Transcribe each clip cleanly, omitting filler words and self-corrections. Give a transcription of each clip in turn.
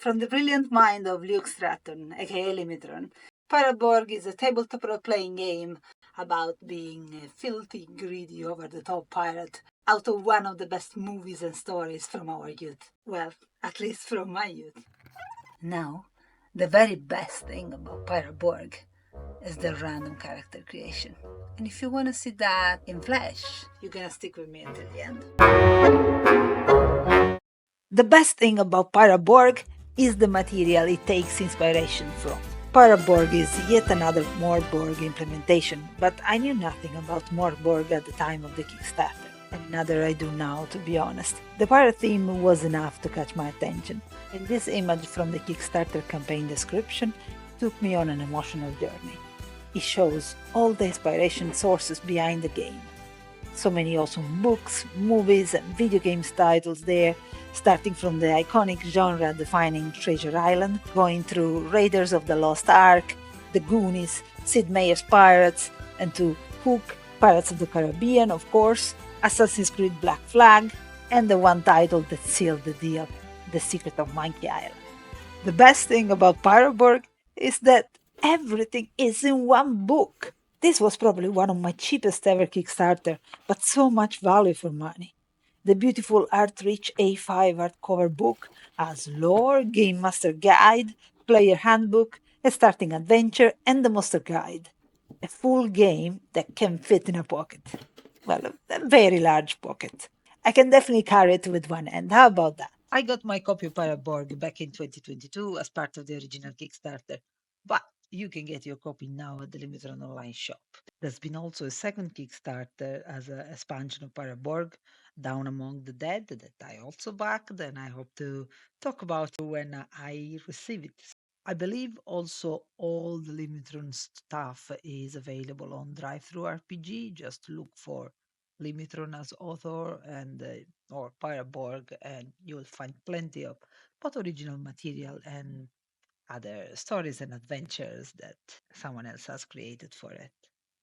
From the brilliant mind of Luke Stratton, aka Limitron, Pirate Borg is a tabletop role-playing game about being a filthy, greedy, over-the-top pirate out of one of the best movies and stories from our youth. Well, at least from my youth. Now, the very best thing about Pirate Borg is the random character creation. And if you want to see that in flesh, you're gonna stick with me until the end. The best thing about Pirate Borg is the material it takes inspiration from. Pirate Borg is yet another Mork Borg implementation, but I knew nothing about Mork Borg at the time of the Kickstarter, and neither I do now, to be honest. The pirate theme was enough to catch my attention, and this image from the Kickstarter campaign description took me on an emotional journey. It shows all the inspiration sources behind the game. So many awesome books, movies, and video games titles there, starting from the iconic genre-defining Treasure Island, going through Raiders of the Lost Ark, The Goonies, Sid Meier's Pirates, and to Hook, Pirates of the Caribbean, of course, Assassin's Creed Black Flag, and the one title that sealed the deal, The Secret of Monkey Island. The best thing about Pirate Borg is that everything is in one book. This was probably one of my cheapest ever Kickstarter, but so much value for money. The beautiful art-rich A5 hardcover book has lore, game master guide, player handbook, a starting adventure, and the monster guide. A full game that can fit in a pocket. Well, a very large pocket. I can definitely carry it with one hand. How about that? I got my copy of Pirate Borg back in 2022 as part of the original Kickstarter, but you can get your copy now at the Limited Online shop. There's been also a second Kickstarter as an expansion of Pirate Borg, Down Among the Dead, that I also backed, and I hope to talk about when I receive it. I believe also all the Limitron stuff is available on DriveThruRPG. Just look for Limitron as author and or Pirate Borg, and you'll find plenty of both original material and other stories and adventures that someone else has created for it.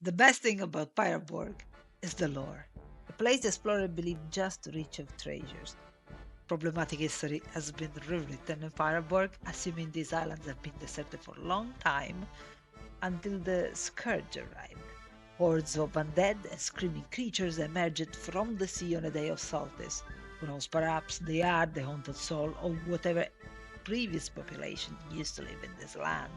The best thing about Pirate Borg is the lore. A place the explorer believed just rich of treasures. Problematic history has been rewritten in Pirate Borg, assuming these islands have been deserted for a long time until the Scourge arrived. Hordes of undead and screaming creatures emerged from the sea on a day of solstice. Who knows, perhaps they are the haunted soul of whatever previous population used to live in this land,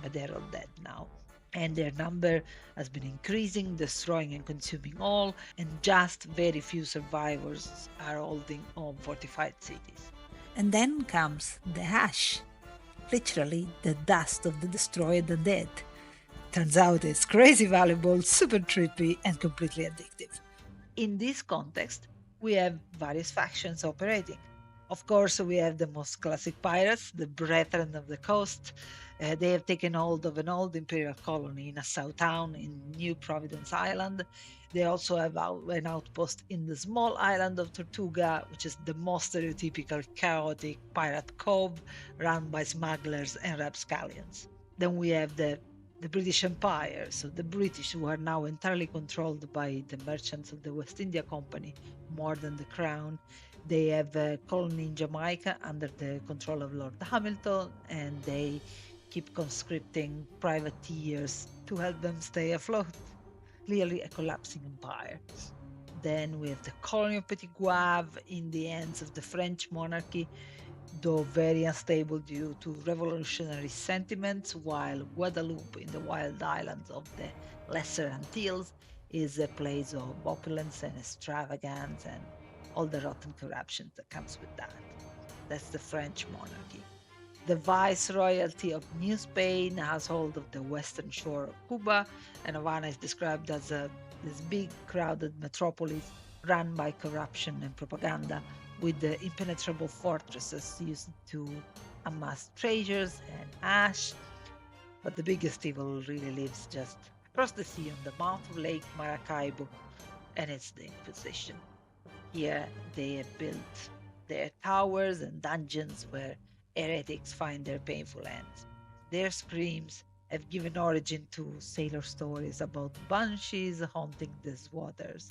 but they're all dead now. And their number has been increasing, destroying and consuming all, and just very few survivors are holding on fortified cities. And then comes the ash, literally the dust of the destroyed and dead. Turns out it's crazy valuable, super trippy, and completely addictive. In this context, we have various factions operating. Of course, we have the most classic pirates, the Brethren of the Coast. They have taken hold of an old imperial colony in Nassau town in New Providence Island. They also have an outpost in the small island of Tortuga, which is the most stereotypical chaotic pirate cove run by smugglers and rapscallions. Then we have the British Empire, so the British, who are now entirely controlled by the merchants of the West India Company more than the Crown. They have a colony in Jamaica under the control of Lord Hamilton, and they keep conscripting privateers to help them stay afloat. Clearly a collapsing empire. Then we have the colony of Petit Guave in the hands of the French monarchy, though very unstable due to revolutionary sentiments, while Guadeloupe in the wild islands of the Lesser Antilles is a place of opulence and extravagance and all the rotten corruption that comes with that. That's the French monarchy. The viceroyalty of New Spain has hold of the western shore of Cuba, and Havana is described as this big, crowded metropolis run by corruption and propaganda, with the impenetrable fortresses used to amass treasures and ash. But the biggest evil really lives just across the sea on the mouth of Lake Maracaibo, and it's the Inquisition. Here they have built their towers and dungeons where heretics find their painful ends. Their screams have given origin to sailor stories about banshees haunting these waters.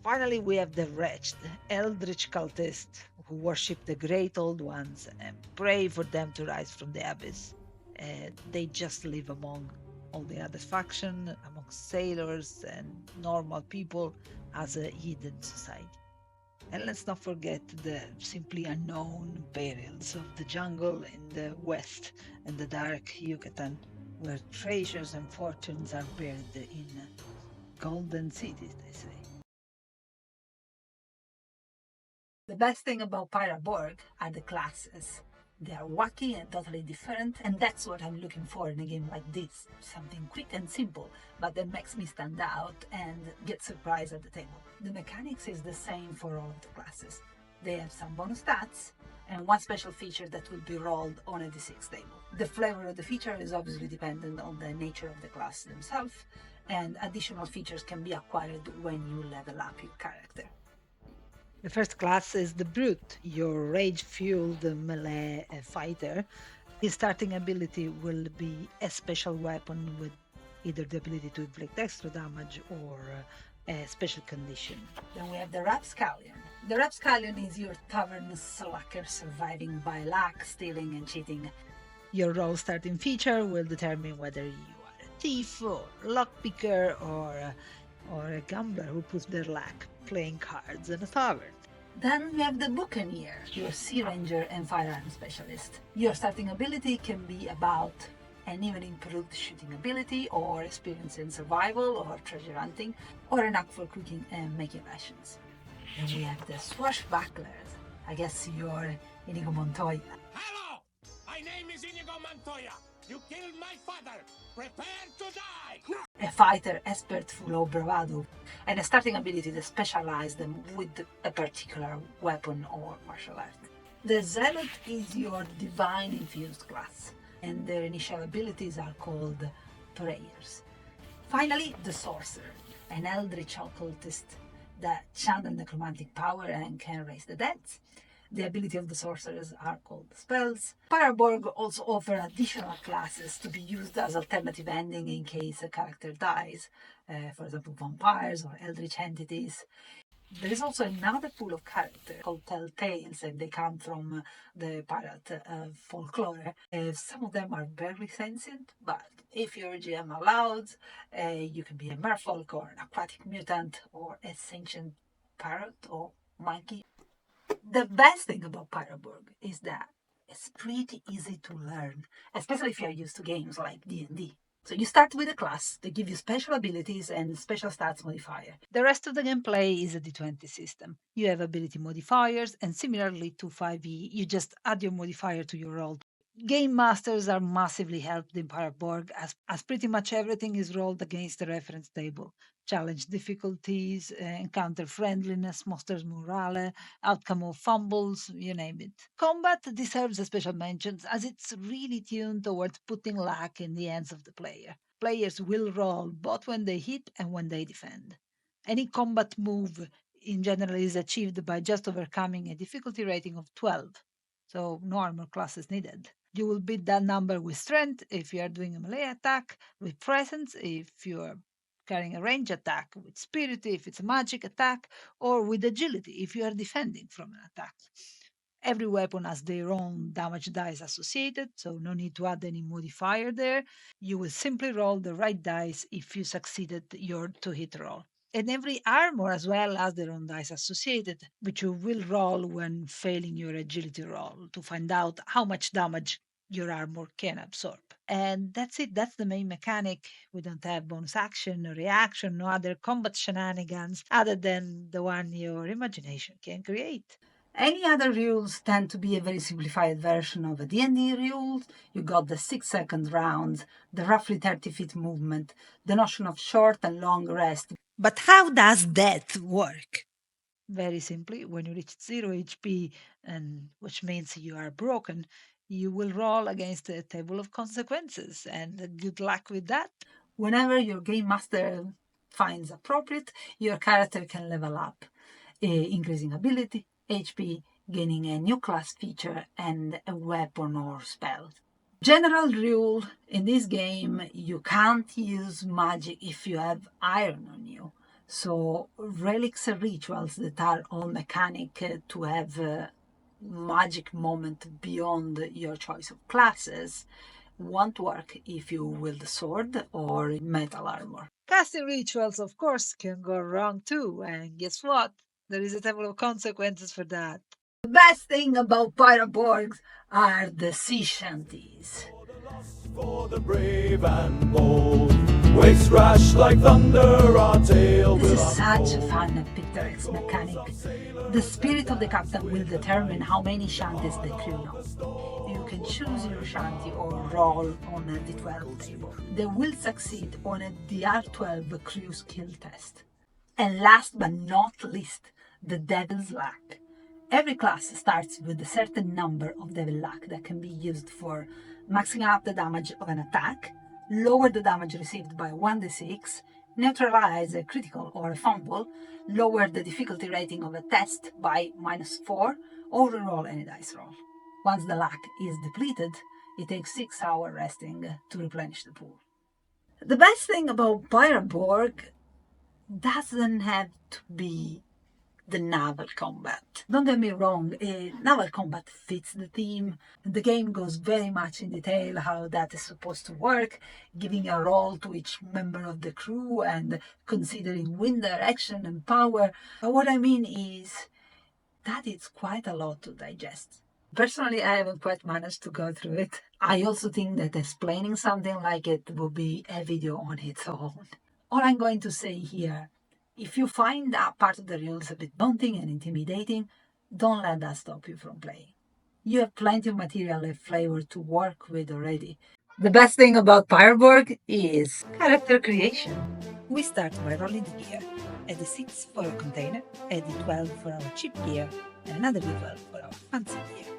Finally, we have the wretched, eldritch cultists who worship the great old ones and pray for them to rise from the abyss. They just live among all the other faction, among sailors and normal people as a hidden society. And let's not forget the simply unknown perils of the jungle in the west and the dark Yucatan, where treasures and fortunes are buried in golden cities, they say. The best thing about Pirate Borg are the classes. They are wacky and totally different, and that's what I'm looking for in a game like this. Something quick and simple, but that makes me stand out and get surprised at the table. The mechanics is the same for all of the classes. They have some bonus stats, and one special feature that will be rolled on a d6 table. The flavor of the feature is obviously dependent on the nature of the class themselves, and additional features can be acquired when you level up your character. The first class is the Brute, your rage-fueled melee fighter. His starting ability will be a special weapon with either the ability to inflict extra damage or a special condition. Then we have the Rapscallion. The Rapscallion is your tavern slacker surviving by luck, stealing, and cheating. Your role starting feature will determine whether you are a thief or lockpicker or a gambler who puts their luck playing cards in a tavern. Then we have the Buccaneer, your Sea Ranger and Firearm Specialist. Your starting ability can be about an even improved shooting ability, or experience in survival, or treasure hunting, or a knack for cooking and making rations. Then we have the Swashbucklers. I guess you're Inigo Montoya. Hello! My name is Inigo Montoya. You killed my father. Prepare to die! A fighter expert full of bravado, and a starting ability that specializes them with a particular weapon or martial art. The Zealot is your divine infused class, and their initial abilities are called prayers. Finally, the Sorcerer, an eldritch occultist that channels necromantic power and can raise the dead. The ability of the sorcerers are called spells. Pirate Borg also offers additional classes to be used as alternative ending in case a character dies, for example vampires or eldritch entities. There is also another pool of characters called Telltales, and they come from the pirate folklore. Some of them are very sentient, but if your GM allows, you can be a merfolk or an aquatic mutant or a sentient parrot or monkey. The best thing about Pirate Borg is that it's pretty easy to learn, especially if you're used to games like D&D. So you start with a class, they give you special abilities and special stats modifier. The rest of the gameplay is a D20 system. You have ability modifiers, and similarly to 5e, you just add your modifier to your roll. Game masters are massively helped in Pirate Borg, as pretty much everything is rolled against the reference table. Challenge difficulties, encounter friendliness, monsters morale, outcome of fumbles, you name it. Combat deserves a special mention as it's really tuned towards putting luck in the hands of the player. Players will roll both when they hit and when they defend. Any combat move in general is achieved by just overcoming a difficulty rating of 12, so no armor class is needed. You will beat that number with strength if you are doing a melee attack, with presence if you are carrying a range attack, with spirit if it's a magic attack, or with agility if you are defending from an attack. Every weapon has their own damage dice associated, so no need to add any modifier there. You will simply roll the right dice if you succeeded your two-hit roll. And every armor as well has their own dice associated, which you will roll when failing your agility roll to find out how much damage your armor can absorb. And that's it. That's the main mechanic. We don't have bonus action, no reaction, no other combat shenanigans other than the one your imagination can create. Any other rules tend to be a very simplified version of a D&D rules. You got the 6-second rounds, the roughly 30 feet movement, the notion of short and long rest. But how does that work? Very simply, when you reach 0 HP, and which means you are broken, you will roll against a table of consequences, and good luck with that. Whenever your game master finds appropriate, your character can level up, increasing ability, HP, gaining a new class feature, and a weapon or spell. General rule in this game, you can't use magic if you have iron on you. So relics and rituals that are all mechanic to have a magic moment beyond your choice of classes won't work if you wield a sword or metal armor. Casting rituals, of course, can go wrong too, and guess what? There is a table of consequences for that. The best thing about Pirate Borgs are the Sea Shanties. For the brave and bold, waves crash like thunder, our tale This will is such a unfold. fun and picturesque mechanic. The spirit of the captain will determine how many shanties the crew know. You can choose your shanty or roll on a D12 table. They will succeed on a DR12 crew skill test. And last but not least, the Devil's Luck. Every class starts with a certain number of Devil Luck that can be used for maxing out the damage of an attack, lower the damage received by 1d6, neutralize a critical or a fumble, lower the difficulty rating of a test by -4, or reroll any dice roll. Once the luck is depleted, it takes 6 hours resting to replenish the pool. The best thing about Pirate Borg doesn't have to be the naval combat. Don't get me wrong, naval combat fits the theme. The game goes very much in detail how that is supposed to work, giving a role to each member of the crew and considering wind direction and power. What I mean is that it's quite a lot to digest. Personally, I haven't quite managed to go through it. I also think that explaining something like it would be a video on its own. All I'm going to say here, if you find that part of the rules a bit daunting and intimidating, don't let that stop you from playing. You have plenty of material and flavor to work with already. The best thing about Pirate Borg is character creation. We start by rolling the gear. A D6 for a container, a D12 for our cheap gear, and another D12 for our fancy gear.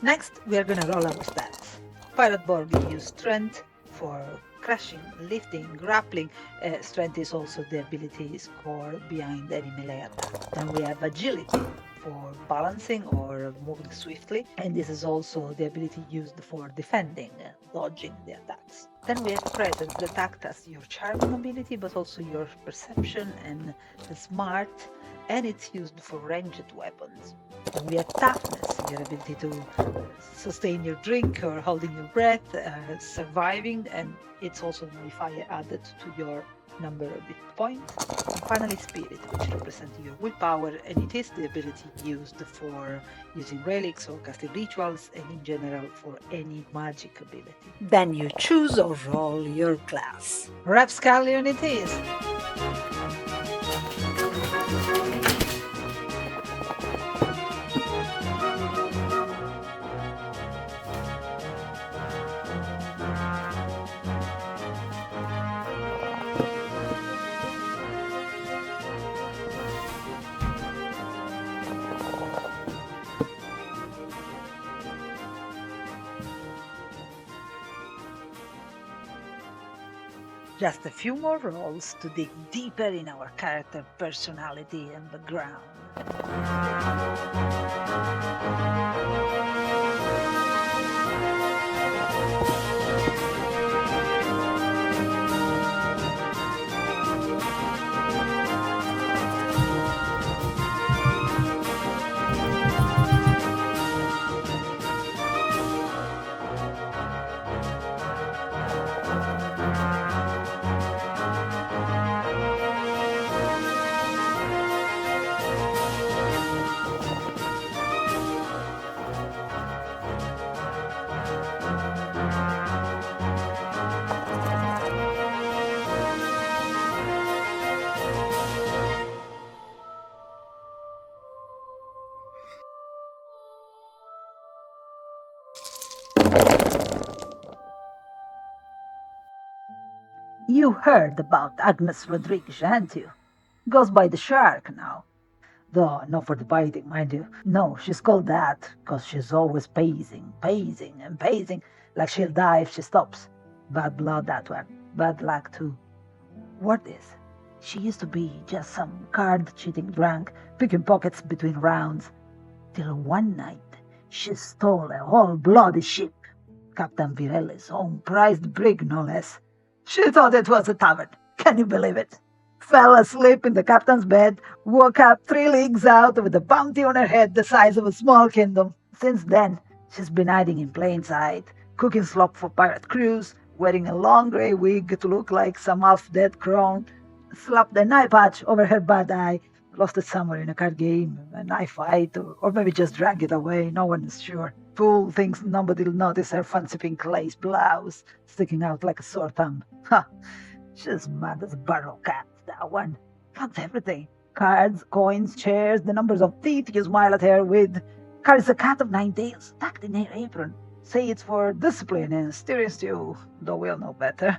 Next, we are gonna roll our stats. Pirate Borg use strength for crushing, lifting, grappling. Strength is also the ability score behind any melee attack. Then we have agility for balancing or moving swiftly, and this is also the ability used for defending, dodging the attacks. Then we have presence that acts as your charming ability, but also your perception and the smart, and it's used for ranged weapons. And we have toughness, your ability to sustain your drink or holding your breath, surviving, and it's also a modifier added to your number of hit points. And finally, spirit, which represents your willpower, and it is the ability used for using relics or casting rituals, and in general for any magic ability. Then you choose or roll your class. Rapscallion it is! Just a few more rolls to dig deeper in our character personality and background. You heard about Agnes Rodriguez, hadn't you? Goes by the Shark now. Though not for the biting, mind you. No, she's called that because she's always pacing, pacing, and pacing like she'll die if she stops. Bad blood, that one. Bad luck, too. What is? She used to be just some card-cheating drunk, picking pockets between rounds. Till one night, she stole a whole bloody ship. Captain Virelli's own prized brig, no less. She thought it was a tavern. Can you believe it? Fell asleep in the captain's bed, woke up 3 leagues out with a bounty on her head the size of a small kingdom. Since then, she's been hiding in plain sight, cooking slop for pirate crews, wearing a long grey wig to look like some half-dead crone, slapped an eye patch over her bad eye, lost it somewhere in a card game, a knife fight, or maybe just drank it away, no one is sure. Fool thinks nobody'll notice her fancy pink lace blouse sticking out like a sore thumb. Ha! She's mad as a barrel cat, that one. Wants everything. Cards, coins, chairs, the numbers of teeth you smile at her with. Carries a cat of 9 tails tucked in her apron. Say it's for discipline and steering stew, though we'll know better.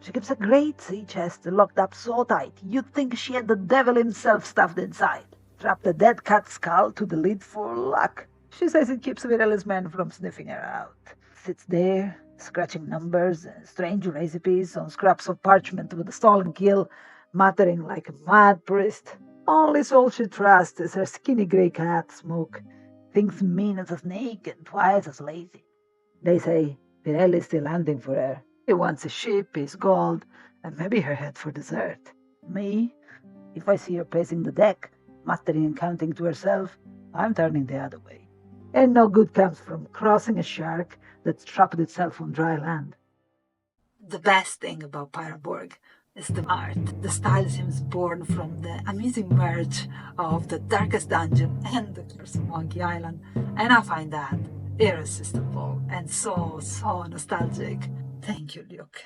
She keeps a great sea chest locked up so tight you'd think she had the devil himself stuffed inside. Trapped a dead cat's skull to the lid for luck. She says it keeps Virelli's men from sniffing her out. Sits there, scratching numbers and strange recipes on scraps of parchment with a stolen kill, muttering like a mad priest. Only soul she trusts is her skinny grey cat, Smoke. Thinks mean as a snake and twice as lazy. They say Virelli's still hunting for her. He wants a ship, his gold, and maybe her head for dessert. Me, if I see her pacing the deck, muttering and counting to herself, I'm turning the other way. And no good comes from crossing a shark that's trapped itself on dry land. The best thing about Pirate Borg is the art. The style seems born from the amusing merge of the Darkest Dungeon and the Curse of Monkey Island, and I find that irresistible and so nostalgic. Thank you, Luke.